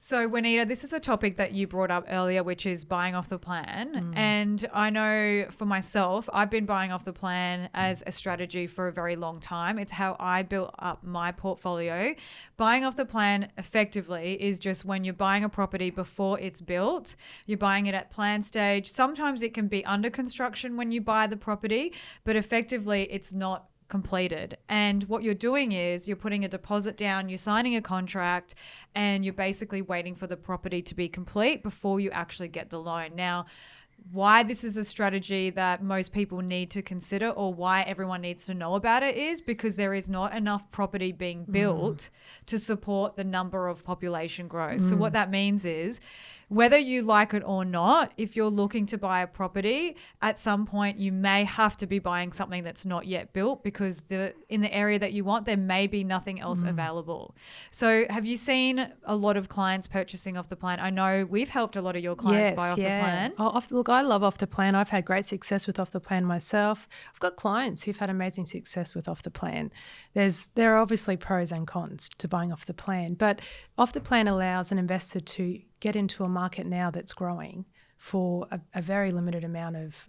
So, Juanita, this is a topic that you brought up earlier, which is buying off the plan. And I know for myself, I've been buying off the plan as a strategy for a very long time. It's how I built up my portfolio. Buying off the plan effectively is just when you're buying a property before it's built, you're buying it at plan stage. Sometimes it can be under construction when you buy the property, but effectively it's not completed. And what you're doing is you're putting a deposit down, you're signing a contract, and you're basically waiting for the property to be complete before you actually get the loan. Now, why this is a strategy that most people need to consider, or why everyone needs to know about it, is because there is not enough property being built to support the number of population growth. So what that means is, whether you like it or not, if you're looking to buy a property, at some point you may have to be buying something that's not yet built, because in the area that you want, there may be nothing else available. So have you seen a lot of clients purchasing off the plan? I know we've helped a lot of your clients buy off the plan. Look, I love off the plan. I've had great success with off the plan myself. I've got clients who've had amazing success with off the plan. There are obviously pros and cons to buying off the plan, but off the plan allows an investor to get into a market now that's growing for a very limited amount of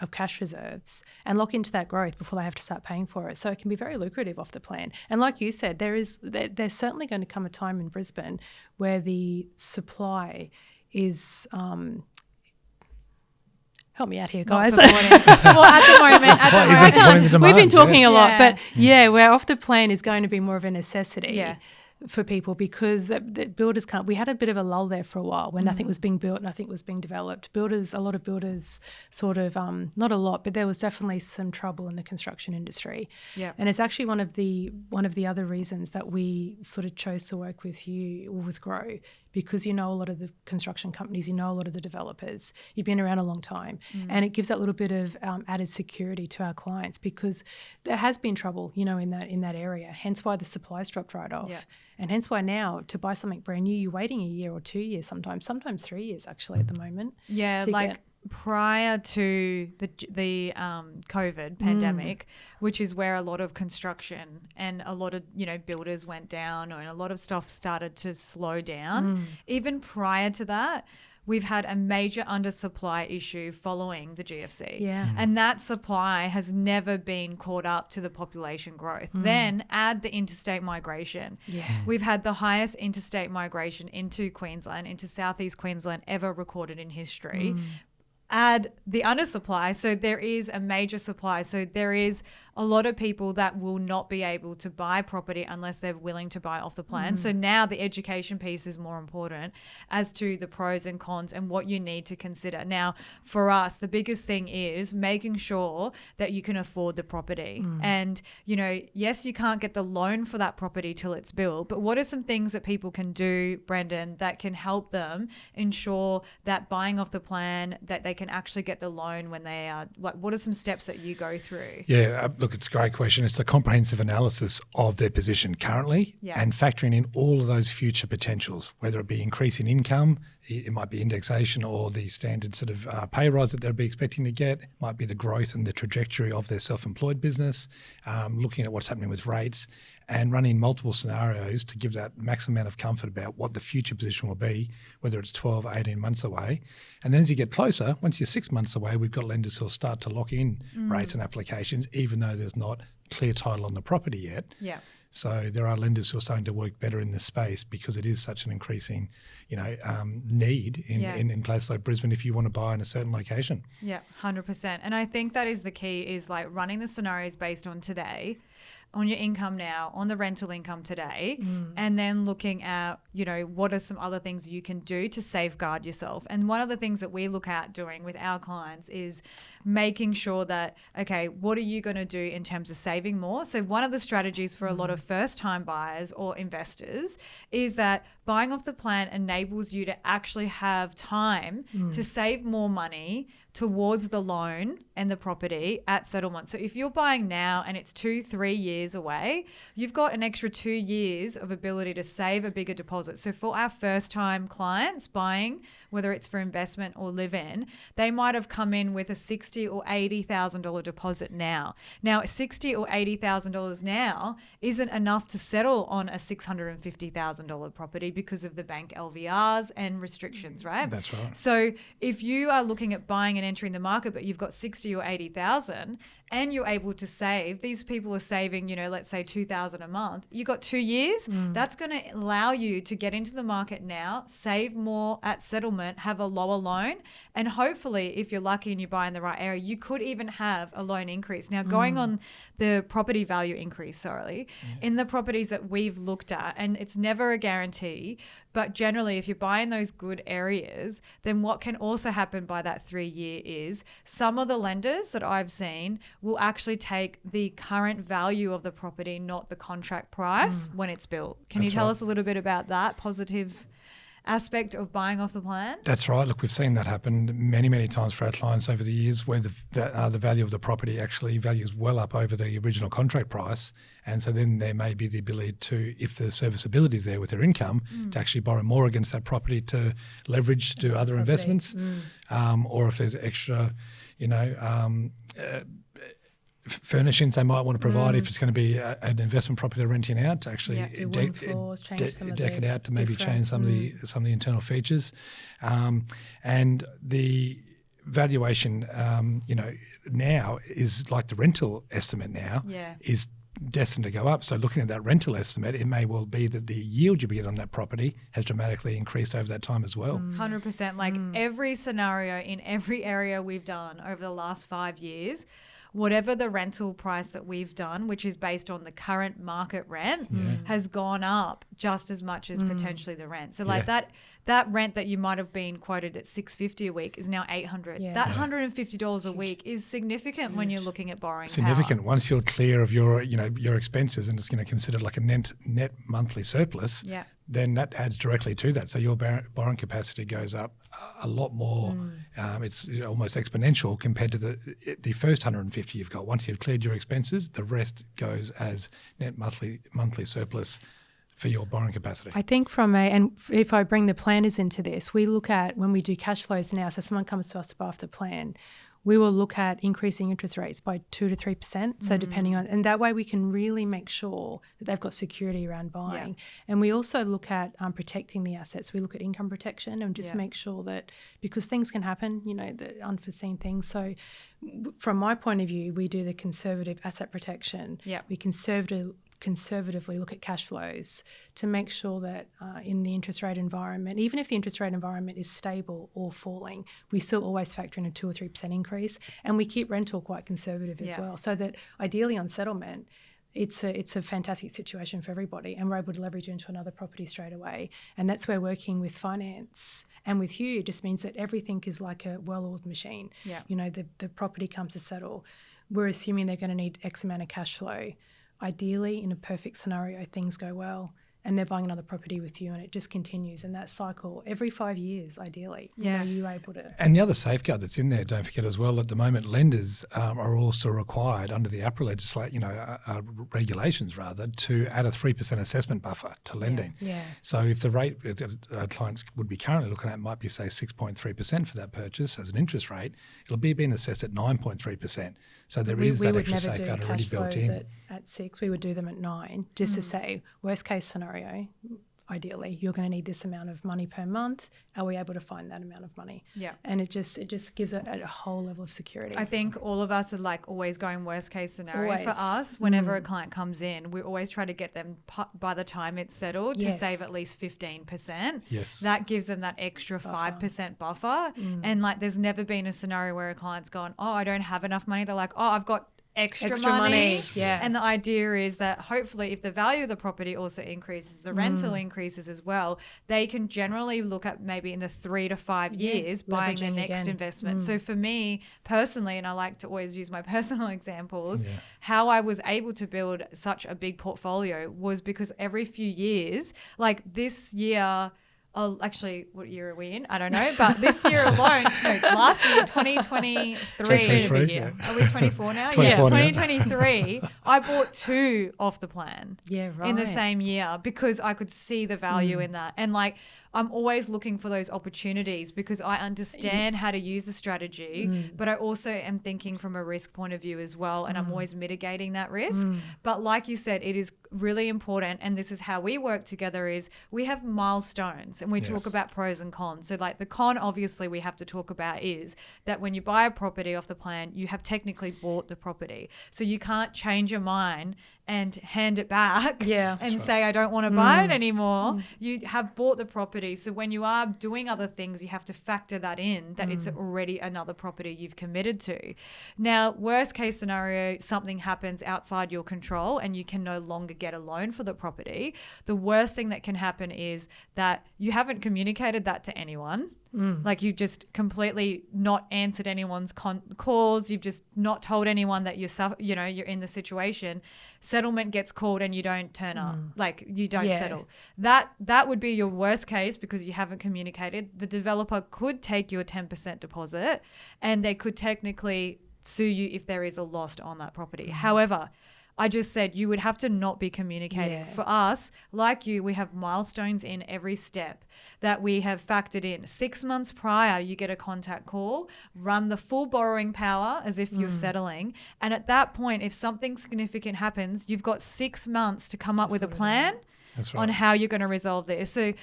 cash reserves and lock into that growth before they have to start paying for it. So it can be very lucrative off the plan. And like you said, there's certainly going to come a time in Brisbane where the supply is help me out here, guys. Well, at the moment, we've been talking a lot, but where off the plan is going to be more of a necessity. Yeah. For people, because the builders can't. We had a bit of a lull there for a while when nothing was being built, nothing was being developed. A lot of builders sort of, not a lot, but there was definitely some trouble in the construction industry. Yeah. And it's actually one of the other reasons that we sort of chose to work with you or with Grow, because you know a lot of the construction companies, you know a lot of the developers, you've been around a long time, and it gives that little bit of added security to our clients, because there has been trouble, you know, in that area. Hence why the supply's dropped right off. Yeah. And hence why now to buy something brand new, you're waiting a year or 2 years sometimes 3 years actually at the moment. Yeah, prior to the COVID pandemic, which is where a lot of construction and a lot of, you know, builders went down, and a lot of stuff started to slow down. Even prior to that, we've had a major undersupply issue following the GFC. Yeah. And that supply has never been caught up to the population growth. Then add the interstate migration. Yeah. We've had the highest interstate migration into Queensland, into Southeast Queensland, ever recorded in history. Add the undersupply, so there is a major supply. So there is a lot of people that will not be able to buy property unless they're willing to buy off the plan. So now the education piece is more important as to the pros and cons and what you need to consider. Now, for us, the biggest thing is making sure that you can afford the property. And, you know, yes, you can't get the loan for that property till it's built, but what are some things that people can do, Brendan, that can help them ensure that buying off the plan, that they can actually get the loan when they are, what are some steps that you go through? Yeah, look, it's a great question. It's a comprehensive analysis of their position currently and factoring in all of those future potentials, whether it be increasing income, it might be indexation or the standard sort of pay rise that they'll be expecting to get, it might be the growth and the trajectory of their self-employed business, looking at what's happening with rates and running multiple scenarios to give that maximum amount of comfort about what the future position will be, whether it's 12, 18 months away. And then as you get closer, once you're 6 months away, we've got lenders who'll start to lock in rates and applications, even though there's not clear title on the property yet. Yeah. So there are lenders who are starting to work better in this space because it is such an increasing, need in places like Brisbane if you want to buy in a certain location. Yeah, 100%. And I think that is the key, is like running the scenarios based on today, on your income now, on the rental income today, and then looking at, what are some other things you can do to safeguard yourself. And one of the things that we look at doing with our clients is making sure that, okay, what are you going to do in terms of saving more? So one of the strategies for a lot of first-time buyers or investors is that buying off the plan enables you to actually have time to save more money towards the loan and the property at settlement. So if you're buying now and it's 2-3 years away, you've got an extra 2 years of ability to save a bigger deposit. So for our first time clients buying, whether it's for investment or live in, they might have come in with a 6 $60,000 or $80,000 deposit now. Now, $60,000 or $80,000 now isn't enough to settle on a $650,000 property because of the bank LVRs and restrictions, right? That's right. So if you are looking at buying and entering the market, but you've got 60 or 80,000 and you're able to save, these people are saving, let's say 2,000 a month. You got 2 years. That's going to allow you to get into the market now, save more at settlement, have a lower loan, and hopefully, if you're lucky and you buy in the right area, you could even have a loan increase. Now, going on the property value increase, in the properties that we've looked at, and it's never a guarantee, but generally, if you buy in those good areas, then what can also happen by that 3 year is some of the lenders that I've seen will actually take the current value of the property, not the contract price when it's built. Can you tell us a little bit about that positive aspect of buying off the plan? That's right. Look, we've seen that happen many, many times for our clients over the years where the value of the property actually values well up over the original contract price. And so then there may be the ability to, if the serviceability is there with their income, to actually borrow more against that property to leverage to do other investments. Or if there's extra, furnishings they might want to provide if it's going to be an investment property they're renting out to actually deck it out to maybe change some of the internal features, and the valuation now is like the rental estimate now is destined to go up. So looking at that rental estimate, it may well be that the yield you get on that property has dramatically increased over that time as well. 100%. Like every scenario in every area we've done over the last 5 years, whatever the rental price that we've done, which is based on the current market rent, has gone up just as much as potentially the rent. So like that rent that you might have been quoted at $650 a week is now $800. That $150 a week is significant when you're looking at borrowing significant. power. Once you're clear of your expenses and it's going to consider like a net monthly surplus, then that adds directly to that. So your borrowing capacity goes up a lot more. It's almost exponential compared to the first 150 you've got. Once you've cleared your expenses, the rest goes as net monthly surplus for your borrowing capacity. I think and if I bring the planners into this, we look at when we do cash flows now, so someone comes to us to buy off the plan, we will look at increasing interest rates by 2 to 3%. So depending on, and that way we can really make sure that they've got security around buying. And we also look at protecting the assets. We look at income protection and just make sure that, because things can happen, the unforeseen things. So from my point of view, we do the conservative asset protection. We conservatively look at cash flows to make sure that in the interest rate environment, even if the interest rate environment is stable or falling, we still always factor in a 2 or 3% increase, and we keep rental quite conservative as well, so that ideally on settlement, it's a fantastic situation for everybody, and we're able to leverage into another property straight away. And that's where working with finance and with Hugh just means that everything is like a well-oiled machine. The property comes to settle. We're assuming they're going to need X amount of cash flow. Ideally, in a perfect scenario, things go well and they're buying another property with you, and it just continues in that cycle every 5 years, ideally. You're able to. And the other safeguard that's in there, don't forget as well, at the moment, lenders are also required under the APRA legislation, regulations rather, to add a 3% assessment buffer to lending. So if the rate clients would be currently looking at might be, say, 6.3% for that purchase as an interest rate, it'll be being assessed at 9.3%. So there is that extra safeguard already built in. At 6, we would do them at 9, just to say, worst case scenario, ideally, you're going to need this amount of money per month. Are we able to find that amount of money? And it just gives it a whole level of security. I think all of us are like always going worst case scenario. For us, whenever a client comes in, we always try to get them by the time it's settled to save at least 15%. That gives them that extra 5% buffer. And like, there's never been a scenario where a client's gone, oh, I don't have enough money. They're like, oh, I've got extra money. And the idea is that hopefully if the value of the property also increases, the rental increases as well, they can generally look at maybe in the 3 to 5 years buying their next investment. So for me personally, and I like to always use my personal examples, how I was able to build such a big portfolio was because every few years, like this year Oh, actually, what year are we in? I don't know. But this year alone, no, last year, 2023. 2023, yeah. Are we 24 now? 24 yeah, now. 2023. I bought 2 off the plan. Yeah, right. In the same year because I could see the value in that. And like, I'm always looking for those opportunities because I understand how to use the strategy, but I also am thinking from a risk point of view as well. And I'm always mitigating that risk. But like you said, it is really important. And this is how we work together is we have milestones and we talk about pros and cons. So like the con, obviously we have to talk about is that when you buy a property off the plan, you have technically bought the property. So you can't change your mind and hand it back and say, I don't want to buy it anymore. You have bought the property. So when you are doing other things, you have to factor that in, that it's already another property you've committed to. Now, worst case scenario, something happens outside your control and you can no longer get a loan for the property. The worst thing that can happen is that you haven't communicated that to anyone. Like you just completely not answered anyone's calls. You've just not told anyone that you're in the situation. Settlement gets called and you don't turn up. Like you don't settle. That would be your worst case because you haven't communicated. The developer could take your 10% deposit and they could technically sue you if there is a loss on that property. However, I just said you would have to not be communicating. For us, like you, we have milestones in every step that we have factored in. 6 months prior, you get a contact call, run the full borrowing power as if you're settling. And at that point, if something significant happens, you've got 6 months to come up with a plan on how you're going to resolve this. So,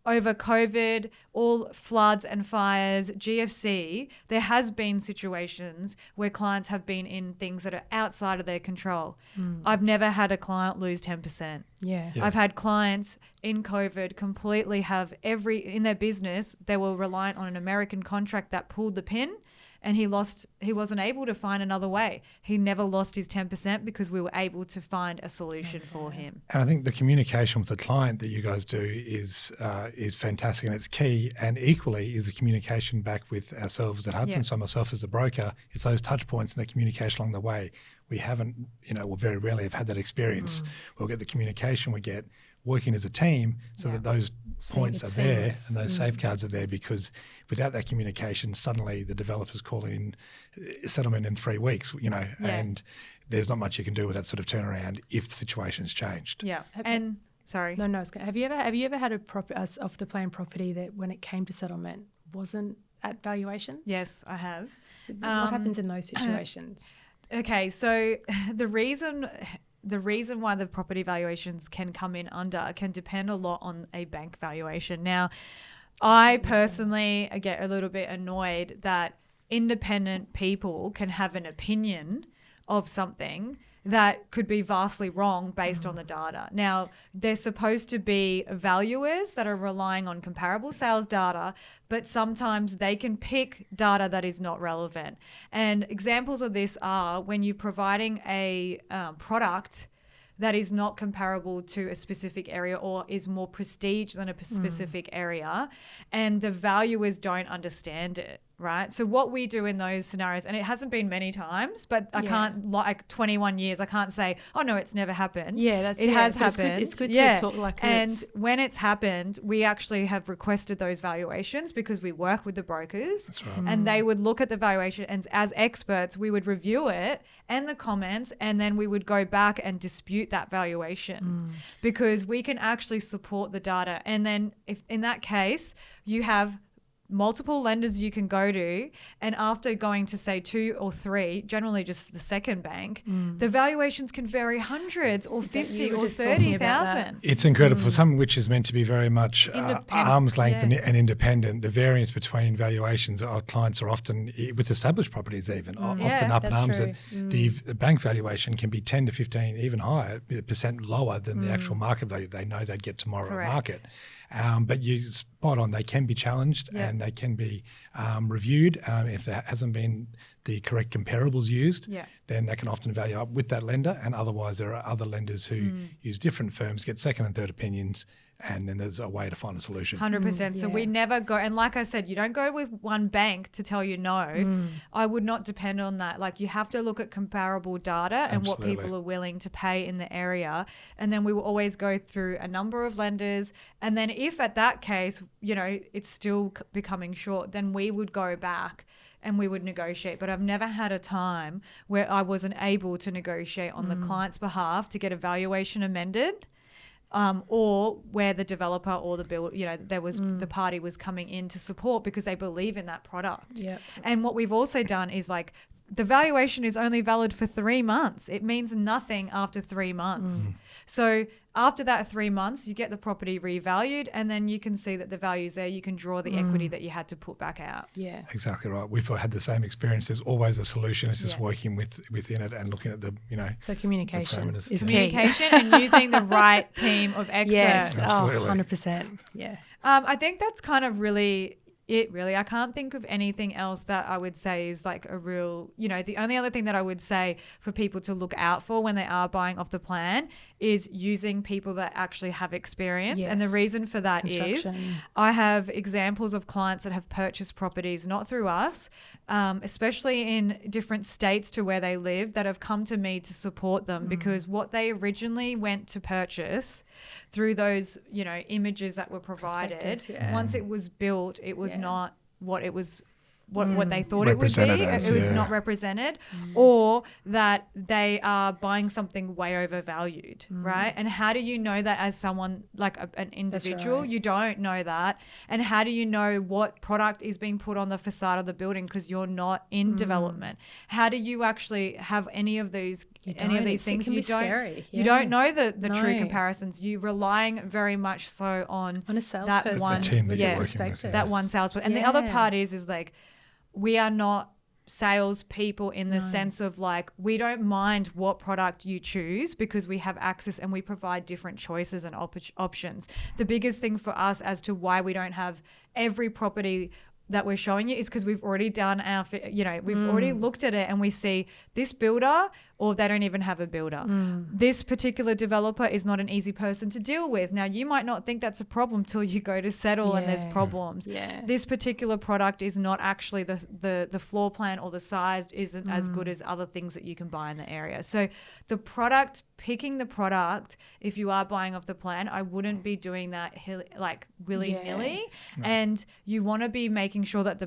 over COVID, all floods and fires, GFC, there has been situations where clients have been in things that are outside of their control. I've never had a client lose 10%. I've had clients in COVID completely have in their business, they were reliant on an American contract that pulled the pin. And he wasn't able to find another way. He never lost his 10% because we were able to find a solution for him. And I think the communication with the client that you guys do is fantastic and it's key. And equally is the communication back with ourselves at Hudson. So myself as the broker, it's those touch points and the communication along the way. We haven't, we very rarely have had that experience. We'll get the communication, we get working as a team so that those points are there and those safeguards are there, because without that communication, suddenly the developers call in settlement in 3 weeks, and there's not much you can do with that sort of turnaround if the situation's changed. Yeah. And sorry. No, have you ever had a off the plan property that when it came to settlement wasn't at valuations? Yes, I have. What happens in those situations? Okay, so the reason why the property valuations can come in under can depend a lot on a bank valuation. Now, I personally get a little bit annoyed that independent people can have an opinion of something that could be vastly wrong based on the data. Now, they're supposed to be valuers that are relying on comparable sales data, but sometimes they can pick data that is not relevant. And examples of this are when you're providing a product that is not comparable to a specific area or is more prestige than a specific area, and the valuers don't understand it. Right. So what we do in those scenarios, and it hasn't been many times, but I can't, like 21 years, I can't say, oh no, it's never happened. Yeah, it has happened. It's good to talk like and when it's happened, we actually have requested those valuations because we work with the brokers. That's right. And they would look at the valuation, and as experts, we would review it and the comments, and then we would go back and dispute that valuation because we can actually support the data. And then if in that case you have multiple lenders you can go to, and after going to say 2 or 3, generally just the second bank, the valuations can vary hundreds or 50 or 30,000. It's incredible for something which is meant to be very much arm's length and independent. The variance between valuations of clients are often, with established properties even, often up in arms. That the bank valuation can be 10 to 15, even higher, % lower than the actual market value they know they'd get tomorrow at market. But you spot on, they can be challenged and they can be reviewed. If there hasn't been the correct comparables used, then they can often value up with that lender, and otherwise there are other lenders who use different firms, get second and third opinions, and then there's a way to find a solution. 100%. So we never go, and like I said, you don't go with one bank to tell you no. I would not depend on that. Like, you have to look at comparable data and what people are willing to pay in the area. And then we will always go through a number of lenders. And then if at that case, you know, it's still becoming short, then we would go back and we would negotiate. But I've never had a time where I wasn't able to negotiate on the client's behalf to get a valuation amended. Or where the developer or the builder, you know, there was the party was coming in to support because they believe in that product. Yep. And what we've also done is, like, the valuation is only valid for 3 months. It means nothing after 3 months. So after that 3 months, you get the property revalued, and then you can see that the value's there. You can draw the equity that you had to put back out. Yeah. Exactly right. We've had the same experience. There's always a solution. It's just working within it and looking at the, you know, so communication is communication and using the right team of experts. Yes, absolutely. 100%. Yeah. I think that's kind of really it, really. I can't think of anything else that I would say is like a real, you know, the only other thing that I would say for people to look out for when they are buying off the plan is using people that actually have experience. Yes. And the reason for that is I have examples of clients that have purchased properties not through us, especially in different states to where they live, that have come to me to support them because what they originally went to purchase through those, you know, images that were provided, once it was built, it was not what it was, what they thought it would be. It was not represented, or that they are buying something way overvalued, right? And how do you know that as someone, like an individual? You don't know that. And how do you know what product is being put on the facade of the building because you're not in development? How do you actually have any of these things? It can be you don't know the true comparisons. You're relying very much so on a salesperson. That one, team that you're working with. That one salesperson. And the other part is like, we are not salespeople in the sense of like, we don't mind what product you choose because we have access and we provide different choices and options. The biggest thing for us as to why we don't have every property that we're showing you is because we've already done our, you know, we've already looked at it and we see this builder, or they don't even have a builder. This particular developer is not an easy person to deal with. Now, you might not think that's a problem till you go to settle and there's problems. This particular product is not actually the floor plan or the size isn't as good as other things that you can buy in the area. So the product, picking the product, if you are buying off the plan, I wouldn't be doing that like willy-nilly. And you want to be making sure that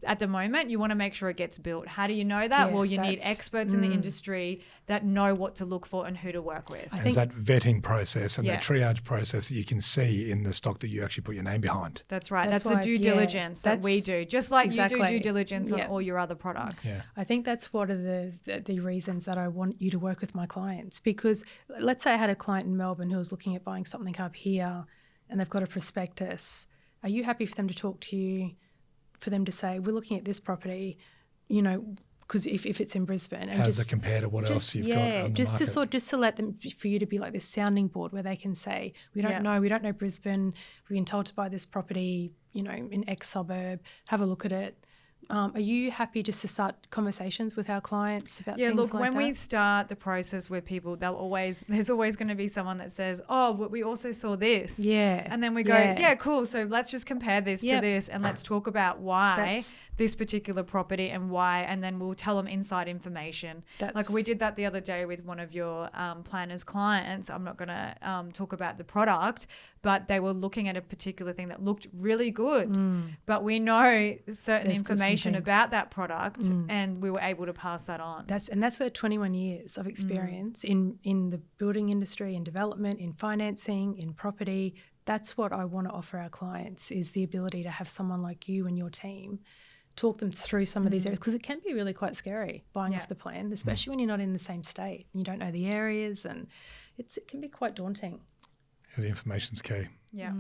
at the moment, you want to make sure it gets built. How do you know that? Well, you need experts in the industry that know what to look for and who to work with. There's that vetting process and that triage process that you can see in the stock that you actually put your name behind. That's right. That's the due diligence that we do, just like you do due diligence on all your other products. I think that's one of the reasons that I want you to work with my clients, because let's say I had a client in Melbourne who was looking at buying something up here and they've got a prospectus. Are you happy for them to talk to you, for them to say, we're looking at this property, you know, because if it's in Brisbane, and how does it compare to what else you've got on the market? just to let them, for you to be like this sounding board where they can say, we don't know Brisbane, we've been told to buy this property, you know, in X suburb, have a look at it. Are you happy just to start conversations with our clients about things like that? Yeah, look, when we start the process where people, there's always going to be someone that says, oh, but we also saw this. Yeah. And then we go, yeah, cool. So let's just compare this to this and let's talk about why this particular property and why, and then we'll tell them inside information. Like we did that the other day with one of your planners clients. I'm not going to talk about the product, but they were looking at a particular thing that looked really good. But we know certain information about that product and we were able to pass that on. That's for 21 years of experience in the building industry, in development, in financing, in property. That's what I want to offer our clients, is the ability to have someone like you and your team talk them through some of these areas, because it can be really quite scary buying off the plan, especially when you're not in the same state and you don't know the areas, and it can be quite daunting. The information's key. Yeah.